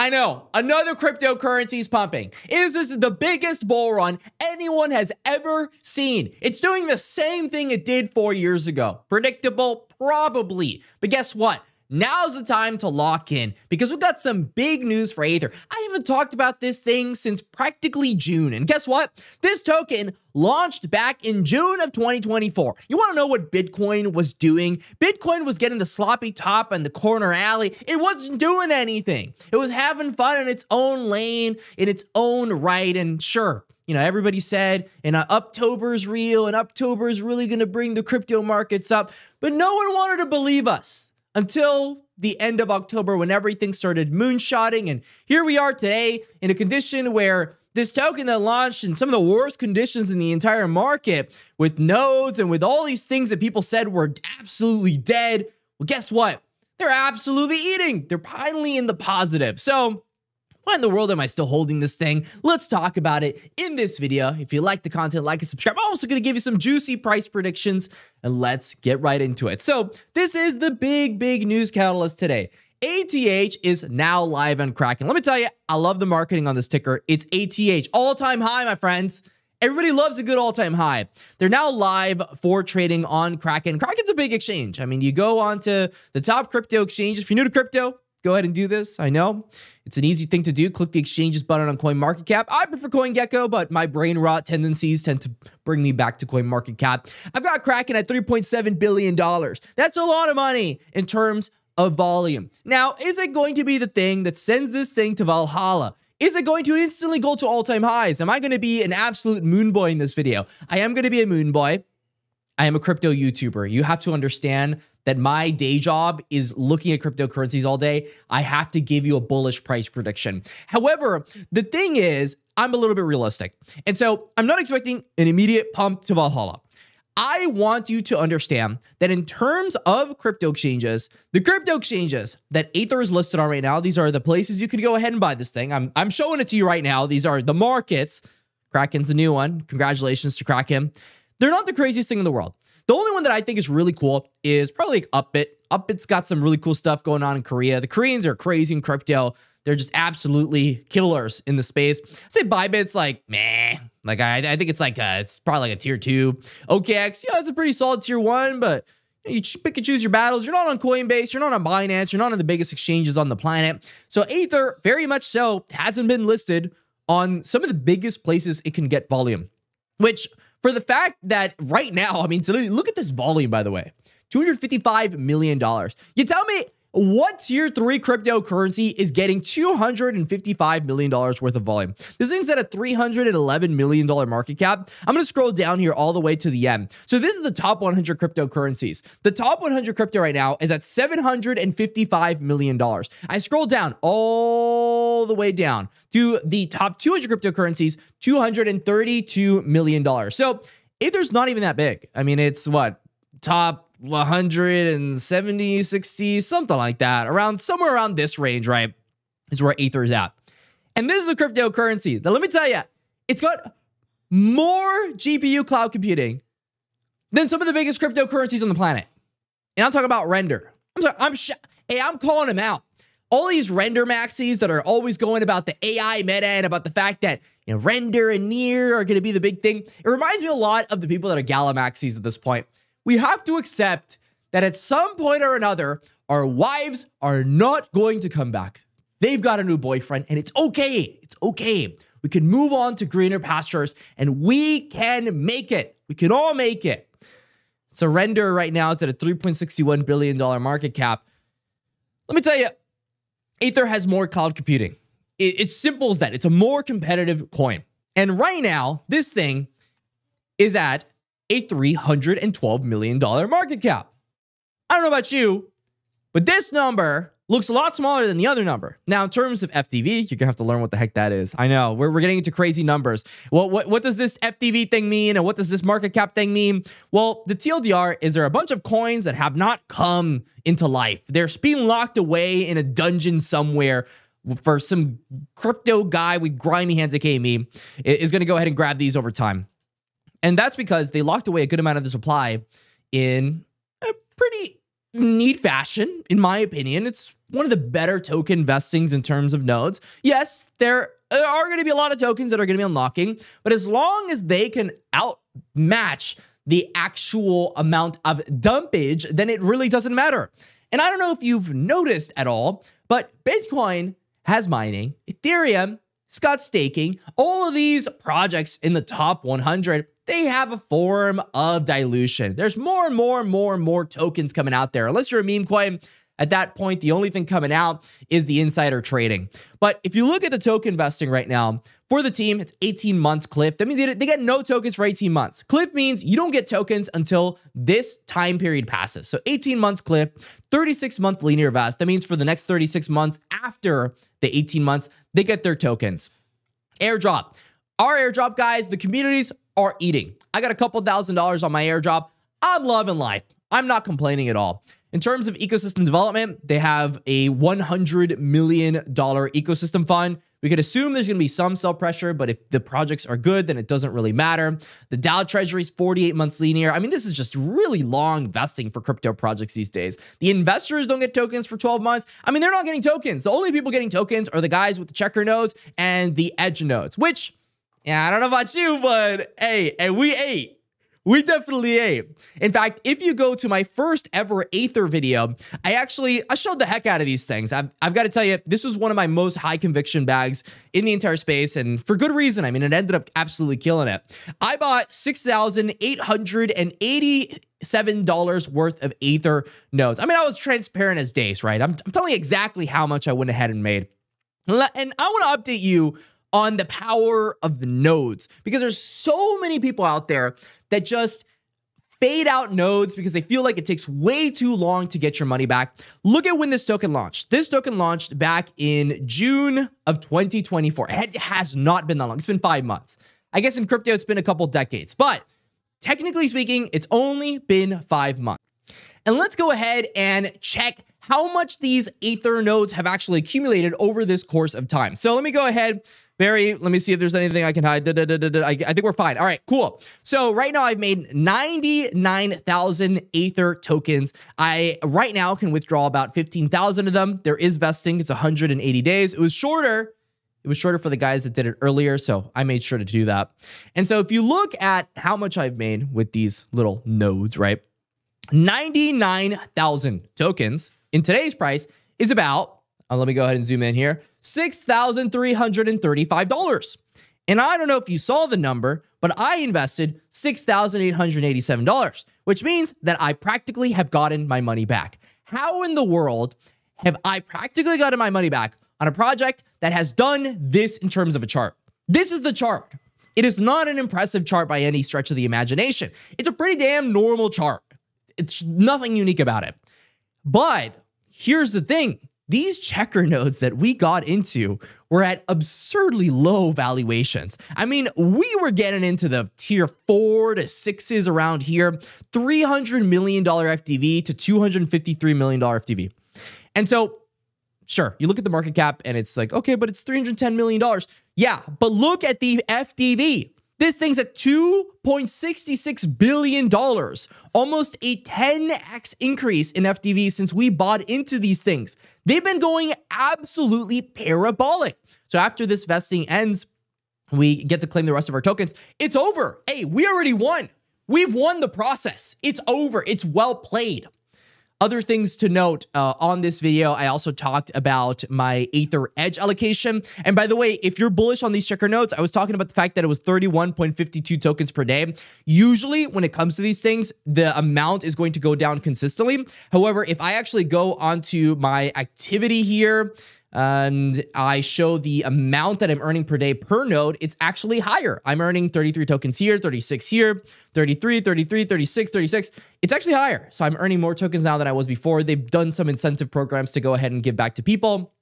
I know, another cryptocurrency is pumping. This is the biggest bull run anyone has ever seen. It's doing the same thing it did 4 years ago. Predictable? Probably. But guess what? Now's the time to lock in because we've got some big news for Aethir. I haven't talked about this thing since practically June. And guess what? This token launched back in June of 2024. You want to know what Bitcoin was doing? Bitcoin was getting the sloppy top and the corner alley. It wasn't doing anything. It was having fun in its own lane, in its own right. And sure, you know, everybody said, and Uptober's real, and Uptober is really going to bring the crypto markets up. But no one wanted to believe us until the end of October when everything started moonshotting. And here we are today in a condition where this token that launched in some of the worst conditions in the entire market with nodes and with all these things that people said were absolutely dead. Well, guess what? They're absolutely eating. They're finally in the positive. So why in the world am I still holding this thing? Let's talk about it in this video. If you like the content, like and subscribe. I'm also going to give you some juicy price predictions, and let's get right into it. So this is the big news catalyst today. ATH is now live on Kraken. Let me tell you, I love the marketing on this ticker. It's ATH, all-time high, my friends. Everybody loves a good all-time high. They're now live for trading on Kraken. Kraken's a big exchange. I mean, you go onto the top crypto exchanges. If you're new to crypto, go ahead and do this. I know it's an easy thing to do. Click the exchanges button on CoinMarketCap. I prefer CoinGecko, but my brain rot tendencies tend to bring me back to CoinMarketCap. I've got Kraken at $3.7 billion. That's a lot of money in terms of volume. Now, is it going to be the thing that sends this thing to Valhalla? Is it going to instantly go to all-time highs? Am I going to be an absolute moon boy in this video? I am going to be a moon boy. I am a crypto YouTuber. You have to understand that my day job is looking at cryptocurrencies all day. I have to give you a bullish price prediction. However, the thing is, I'm a little bit realistic. And so I'm not expecting an immediate pump to Valhalla. I want you to understand that in terms of crypto exchanges, the crypto exchanges that Aethir is listed on right now, these are the places you can go ahead and buy this thing. I'm showing it to you right now. These are the markets. Kraken's a new one. Congratulations to Kraken. They're not the craziest thing in the world. The only one that I think is really cool is probably like Upbit. Upbit's got some really cool stuff going on in Korea. The Koreans are crazy in crypto. They're just absolutely killers in the space. I'd say Bybit's like, meh. Like, I think it's like, it's probably like a tier 2. OKX, yeah, it's a pretty solid tier 1, but you pick and choose your battles. You're not on Coinbase. You're not on Binance. You're not on the biggest exchanges on the planet. So Aethir, very much so, hasn't been listed on some of the biggest places it can get volume, which for the fact that right now, I mean, look at this volume, by the way, $255 million. You tell me what tier 3 cryptocurrency is getting $255 million worth of volume? This thing's at a $311 million market cap. I'm going to scroll down here all the way to the end. So this is the top 100 cryptocurrencies. The top 100 crypto right now is at $755 million. I scroll down all the way down to the top 200 cryptocurrencies, $232 million. So Aethir's not even that big. I mean, it's what? Top 170, 60, something like that. Somewhere around this range, right? Is where Aethir is at. And this is a cryptocurrency that, let me tell you, it's got more GPU cloud computing than some of the biggest cryptocurrencies on the planet. And I'm talking about Render. I'm calling them out. All these render maxis that are always going about the AI meta and about the fact that, you know, Render and Near are going to be the big thing. It reminds me a lot of the people that are Gala maxis at this point. We have to accept that at some point or another, our wives are not going to come back. They've got a new boyfriend, and it's okay. It's okay. We can move on to greener pastures, and we can make it. We can all make it. So Render right now is at a $3.61 billion market cap. Let me tell you, Aethir has more cloud computing. It's simple as that. It's a more competitive coin. And right now, this thing is at a $312 million market cap. I don't know about you, but this number looks a lot smaller than the other number. Now, in terms of FDV, you're gonna have to learn what the heck that is. I know, we're getting into crazy numbers. What does this FDV thing mean, and what does this market cap thing mean? Well, the TLDR is there are a bunch of coins that have not come into life. They're being locked away in a dungeon somewhere for some crypto guy with grimy hands, aka me, is gonna go ahead and grab these over time. And that's because they locked away a good amount of the supply in a pretty neat fashion, in my opinion. It's one of the better token vestings in terms of nodes. Yes, there are going to be a lot of tokens that are going to be unlocking, but as long as they can outmatch the actual amount of dumpage, then it really doesn't matter. And I don't know if you've noticed at all, but Bitcoin has mining, Ethereum, it's got staking. All of these projects in the top 100, they have a form of dilution. There's more and more and more and more tokens coming out there. Unless you're a meme coin, at that point, the only thing coming out is the insider trading. But if you look at the token vesting right now, for the team, it's 18 months cliff. That means they get no tokens for 18 months. Cliff means you don't get tokens until this time period passes. So 18 months cliff, 36-month linear vest. That means for the next 36 months after the 18 months, they get their tokens. Airdrop. Our airdrop, guys, the communities are eating. I got a couple $1,000s on my airdrop. I'm loving life. I'm not complaining at all. In terms of ecosystem development, they have a $100 million ecosystem fund. We could assume there's going to be some sell pressure, but if the projects are good, then it doesn't really matter. The DAO treasury is 48 months linear. I mean, this is just really long vesting for crypto projects these days. The investors don't get tokens for 12 months. I mean, they're not getting tokens. The only people getting tokens are the guys with the checker nodes and the edge nodes, which, yeah, I don't know about you, but hey, and we ate. We definitely ate. In fact, if you go to my first ever Aethir video, I showed the heck out of these things. I've got to tell you, this was one of my most high conviction bags in the entire space, and for good reason. I mean, it ended up absolutely killing it. I bought $6,887 worth of Aethir nodes. I mean, I was transparent as days, right? I'm telling you exactly how much I went ahead and made. And I want to update you on the power of the nodes, because there's so many people out there that just fade out nodes because they feel like it takes way too long to get your money back. Look at when this token launched. This token launched back in June of 2024. It has not been that long. It's been 5 months. I guess in crypto, it's been a couple decades, but technically speaking, it's only been 5 months. And let's go ahead and check how much these Aethir nodes have actually accumulated over this course of time. So let me go ahead. Barry, let me see if there's anything I can hide. I think we're fine. All right, cool. So right now I've made 99,000 Aethir tokens. I right now can withdraw about 15,000 of them. There is vesting. It's 180 days. It was shorter. It was shorter for the guys that did it earlier, so I made sure to do that. And so if you look at how much I've made with these little nodes, right? 99,000 tokens in today's price is about, let me go ahead and zoom in here, $6,335. And I don't know if you saw the number, but I invested $6,887, which means that I practically have gotten my money back. How in the world have I practically gotten my money back on a project that has done this in terms of a chart? This is the chart. It is not an impressive chart by any stretch of the imagination. It's a pretty damn normal chart. It's nothing unique about it. But here's the thing. These checker nodes that we got into were at absurdly low valuations. I mean, we were getting into the tier 4 to 6s around here, $300 million FDV to $253 million FDV. And so, sure, you look at the market cap and it's like, okay, but it's $310 million. Yeah, but look at the FDV. This thing's at $2.66 billion, almost a 10x increase in FDV since we bought into these things. They've been going absolutely parabolic. So after this vesting ends, we get to claim the rest of our tokens. It's over. Hey, we already won. We've won the process. It's over. It's well played. Other things to note on this video, I also talked about my Aethir edge allocation. And by the way, if you're bullish on these checker nodes, I was talking about the fact that it was 31.52 tokens per day. Usually when it comes to these things, the amount is going to go down consistently. However, if I actually go onto my activity here, and I show the amount that I'm earning per day per node, it's actually higher. I'm earning 33 tokens here, 36 here, 33, 33, 36, 36. It's actually higher. So I'm earning more tokens now than I was before. They've done some incentive programs to go ahead and give back to people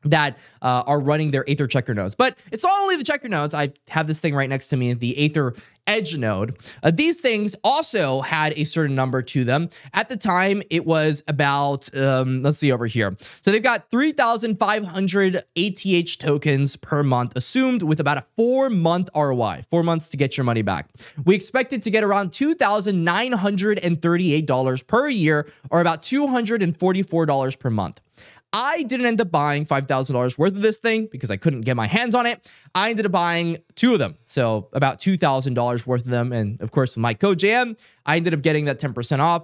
that are running their Aethir checker nodes. But it's not only the checker nodes. I have this thing right next to me, the Aethir edge node. These things also had a certain number to them. At the time, it was about, let's see over here. So they've got 3,500 ATH tokens per month assumed with about a 4-month ROI, 4 months to get your money back. We expected to get around $2,938 per year or about $244 per month. I didn't end up buying $5,000 worth of this thing because I couldn't get my hands on it. I ended up buying 2 of them, so about $2,000 worth of them. And of course, with my code JM, I ended up getting that 10% off,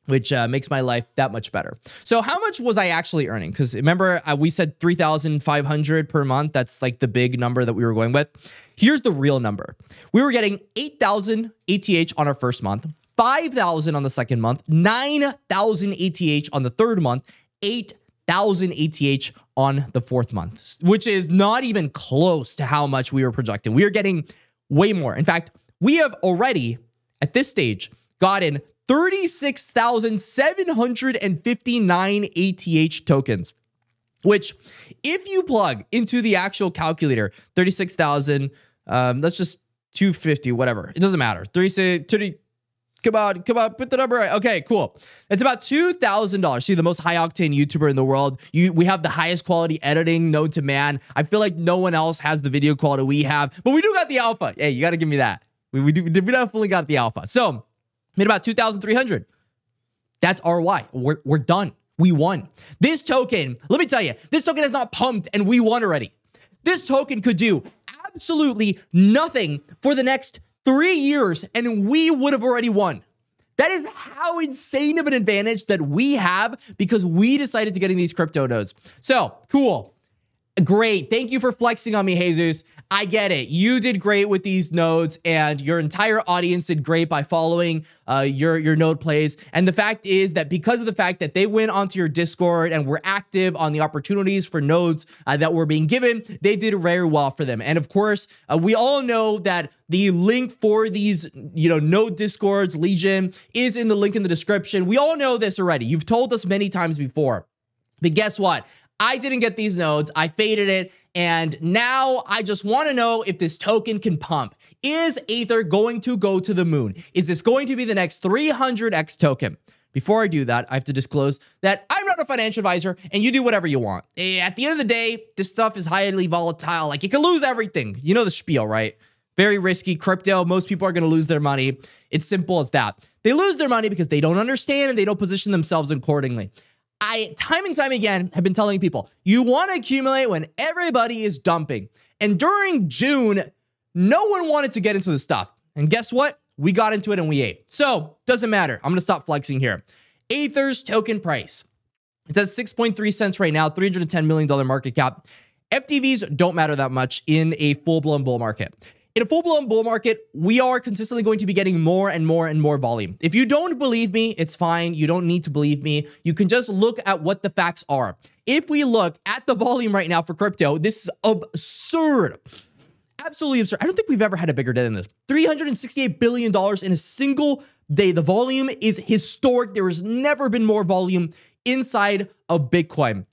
which makes my life that much better. So how much was I actually earning? Because remember, we said 3,500 per month. That's like the big number that we were going with. Here's the real number. We were getting 8,000 ATH on our first month, 5,000 on the second month, 9,000 ATH on the third month, 8,000 ATH on the fourth month, which is not even close to how much we were projecting. We are getting way more. In fact, we have already, at this stage, gotten 36,759 ATH tokens, which if you plug into the actual calculator, 36,000, that's just 250, whatever. It doesn't matter. 30, come on, put the number right. Okay, cool. It's about $2,000. See, the most high-octane YouTuber in the world. We have the highest quality editing known to man. I feel like no one else has the video quality we have, but we do got the alpha. Hey, you got to give me that. We definitely got the alpha. So, made about 2,300. That's ROI. We're done. We won. This token, let me tell you, this token has not pumped and we won already. This token could do absolutely nothing for the next 3 years and we would have already won. That is how insane of an advantage that we have because we decided to get in these crypto nodes. So, cool. Great. Thank you for flexing on me, Jesus. I get it. You did great with these nodes and your entire audience did great by following your node plays. And the fact is that because of the fact that they went onto your Discord and were active on the opportunities for nodes that were being given, they did very well for them. And of course, we all know that the link for these, node Discords, Legion, is in the link in the description. We all know this already. You've told us many times before. But guess what? I didn't get these nodes. I faded it. And now I just want to know if this token can pump. Is Aethir going to go to the moon? Is this going to be the next 300x token? Before I do that, I have to disclose that I'm not a financial advisor and you do whatever you want. At the end of the day, this stuff is highly volatile. Like, you can lose everything. You know the spiel, right? Very risky crypto. Most people are going to lose their money. It's simple as that. They lose their money because they don't understand and they don't position themselves accordingly. I, time and time again, have been telling people, you want to accumulate when everybody is dumping. And during June, no one wanted to get into the stuff. And guess what? We got into it and we ate. So, doesn't matter. I'm going to stop flexing here. Aethir's token price. It's at 6.3 cents right now, $310 million market cap. FTVs don't matter that much in a full-blown bull market. In a full-blown bull market, we are consistently going to be getting more and more and more volume. If you don't believe me, it's fine. You don't need to believe me. You can just look at what the facts are. If we look at the volume right now for crypto, this is absurd. Absolutely absurd. I don't think we've ever had a bigger day than this. $368 billion in a single day. The volume is historic. There has never been more volume inside of Bitcoin.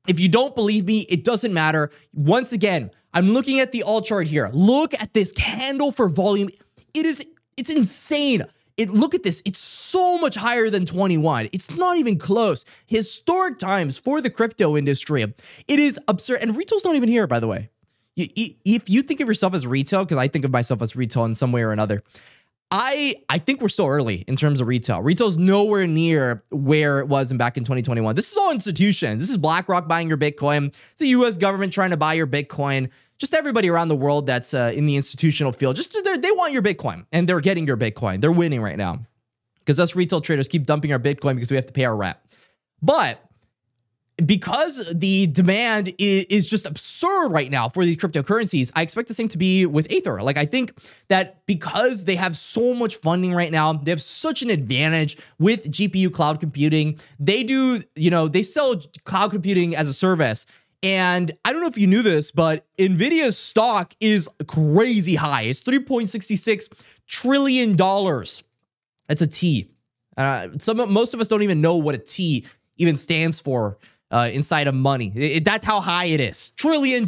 If you don't believe me, it doesn't matter. Once again, I'm looking at the alt chart here. Look at this candle for volume. It's insane. Look at this. It's so much higher than 21. It's not even close. Historic times for the crypto industry. It is absurd. And retail's not even here, by the way. If you think of yourself as retail, because I think of myself as retail in some way or another, I think we're still early in terms of retail. Retail's nowhere near where it was back in 2021. This is all institutions. This is BlackRock buying your Bitcoin. It's the US government trying to buy your Bitcoin. Just everybody around the world that's in the institutional field. They want your Bitcoin and they're getting your Bitcoin. They're winning right now because us retail traders keep dumping our Bitcoin because we have to pay our rent. But because the demand is just absurd right now for these cryptocurrencies, I expect the same to be with Aethir. Like, I think that because they have so much funding right now, they have such an advantage with GPU cloud computing. They do, they sell cloud computing as a service. And I don't know if you knew this, but NVIDIA's stock is crazy high. It's $3.66 trillion. That's a T. Most of us don't even know what a T even stands for. Inside of money. That's how high it is. $1 trillion.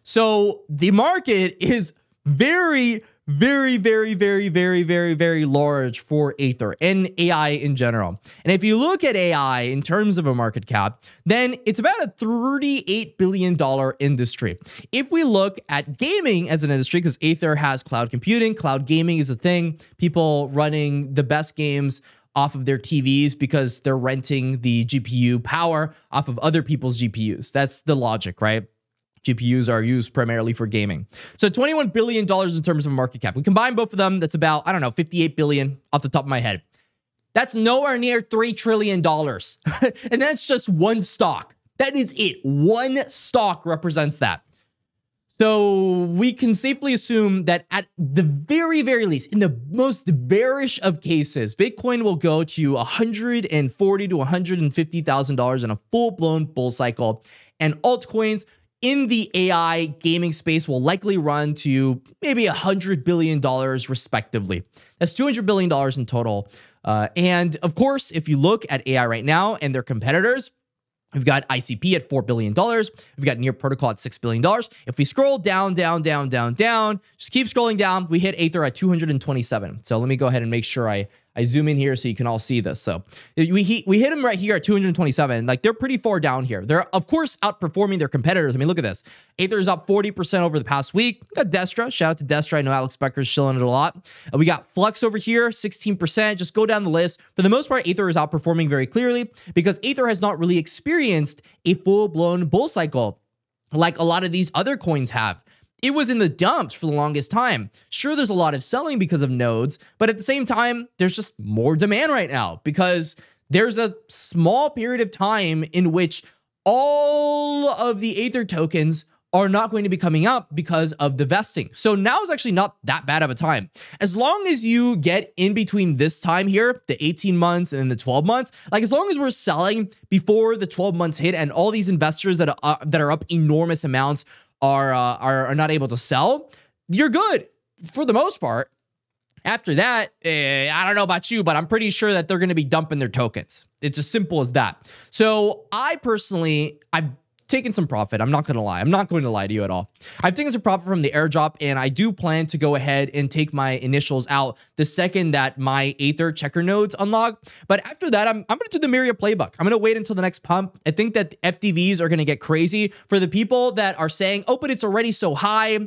So the market is very, very, very, very, very, very, very large for Aethir and AI in general. And if you look at AI in terms of a market cap, then it's about a $38 billion industry. If we look at gaming as an industry, because Aethir has cloud computing, cloud gaming is a thing, people running the best games off of their TVs because they're renting the GPU power off of other people's GPUs. That's the logic, right? GPUs are used primarily for gaming. So $21 billion in terms of market cap. We combine both of them, that's about, I don't know, 58 billion off the top of my head. That's nowhere near $3 trillion. And that's just one stock. That is it. One stock represents that. So we can safely assume that at the very, very least, in the most bearish of cases, Bitcoin will go to $140,000 to $150,000 in a full-blown bull cycle. And altcoins in the AI gaming space will likely run to maybe $100 billion respectively. That's $200 billion in total. And of course, if you look at AI right now and their competitors, we've got ICP at $4 billion. We've got Near Protocol at $6 billion. If we scroll down, just keep scrolling down, we hit Aethir at 227. So let me go ahead and make sure I zoom in here so you can all see this. So we hit them right here at 227. Like, they're pretty far down here. They're, of course, outperforming their competitors. I mean, look at this. Aethir is up 40% over the past week. We got Destra. Shout out to Destra. I know Alex Becker's shilling it a lot. We got Flux over here, 16%. Just go down the list. For the most part, Aethir is outperforming very clearly because Aethir has not really experienced a full-blown bull cycle like a lot of these other coins have. It was in the dumps for the longest time. Sure, there's a lot of selling because of nodes, but at the same time, there's just more demand right now because there's a small period of time in which all of the Aethir tokens are not going to be coming up because of the vesting. So now is actually not that bad of a time. As long as you get in between this time here, the 18 months and then the 12 months, like as long as we're selling before the 12 months hit and all these investors that are up enormous amounts are not able to sell, you're good for the most part. After that, I don't know about you, but I'm pretty sure that they're going to be dumping their tokens. It's as simple as that. So I've taken some profit. I'm not going to lie. I'm not going to lie to you at all. I've taken some profit from the airdrop, and I do plan to go ahead and take my initials out the second that my Aethir checker nodes unlock. But after that, I'm going to do the Myriad playbook. I'm going to wait until the next pump. I think that FDVs are going to get crazy. For the people that are saying, oh, but it's already so high,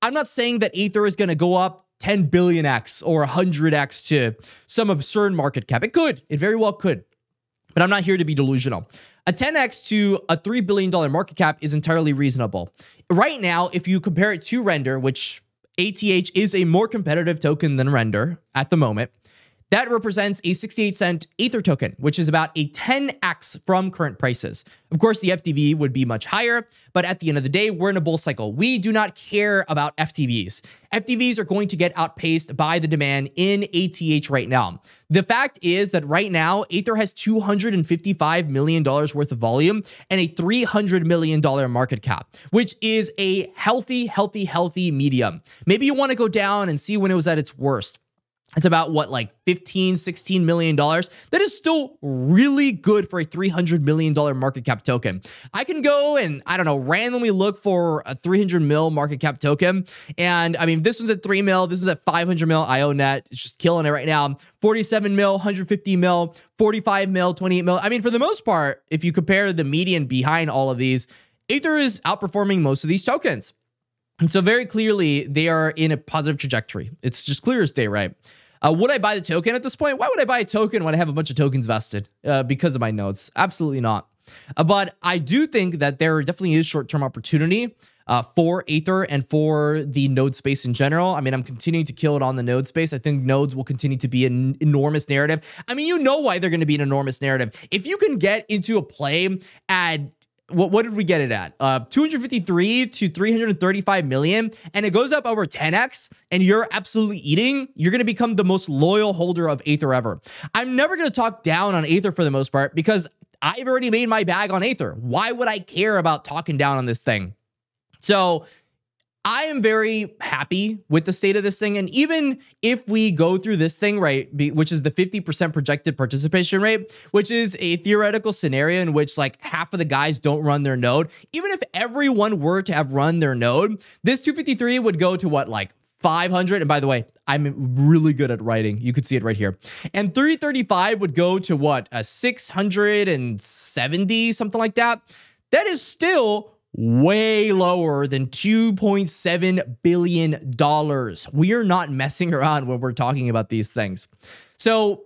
I'm not saying that Aethir is going to go up 10 billion-x or 100x to some absurd market cap. It could. It very well could. But I'm not here to be delusional. A 10x to a $3 billion market cap is entirely reasonable. Right now, if you compare it to Render, which ATH is a more competitive token than Render at the moment, that represents a 68-cent Aethir token, which is about a 10x from current prices. Of course, the FTV would be much higher, but at the end of the day, we're in a bull cycle. We do not care about FTVs. FTVs are going to get outpaced by the demand in ATH right now. The fact is that right now, Aethir has $255 million worth of volume and a $300 million market cap, which is a healthy medium. Maybe you want to go down and see when it was at its worst. It's about what, like $15-16 million. That is still really good for a $300 million market cap token. I can go and, I don't know, randomly look for a 300 mil market cap token. And I mean, this one's at 3 mil. This is at 500 mil. IONET is just killing it right now. 47 mil, 150 mil, 45 mil, 28 mil. I mean, for the most part, if you compare the median behind all of these, Aethir is outperforming most of these tokens. And so very clearly, they are in a positive trajectory. It's just clear as day, right? Would I buy the token at this point? Why would I buy a token when I have a bunch of tokens vested? Because of my nodes? Absolutely not. But I do think that there definitely is short-term opportunity for Aethir and for the node space in general. I mean, I'm continuing to kill it on the node space. I think nodes will continue to be an enormous narrative. I mean, you know why they're going to be an enormous narrative. If you can get into a play at what did we get it at? 253 to 335 million, and it goes up over 10x, and you're absolutely eating, you're going to become the most loyal holder of Aethir ever. I'm never going to talk down on Aethir for the most part because I've already made my bag on Aethir. Why would I care about talking down on this thing? So I am very happy with the state of this thing. And even if we go through this thing, right, which is the 50% projected participation rate, which is a theoretical scenario in which like half of the guys don't run their node, even if everyone were to have run their node, this 253 would go to what, like 500. And by the way, I'm really good at writing. You could see it right here. And 335 would go to what, a 670, something like that. That is still way lower than $2.7 billion. We are not messing around when we're talking about these things. So